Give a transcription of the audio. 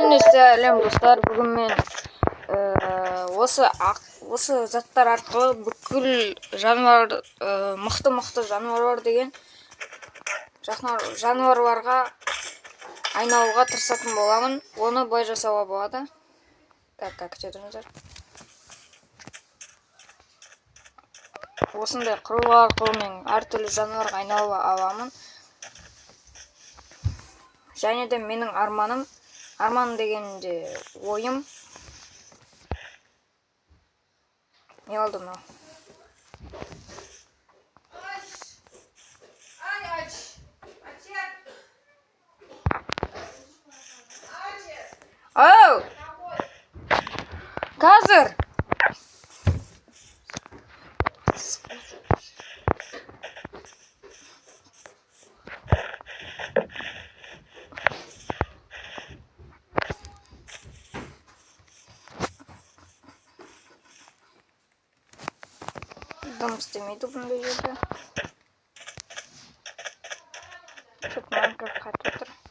Сәлем достар, бүгін мен осы заттар арқылы бүкіл жануар, мықты жануарлар деген жануарларға айналуға тырысатын боламын. Оны былай жасауға болады. Так, как күтіңіздер. Осындай құрылғы арқылы мен әртүрлі жануарға айналуға аламын. Және де менің арман дегенде ойым. Не oldu mu? Oh! Қазір! Дым істемейді бұндай жерде. Çok Minecraft қатып отыр.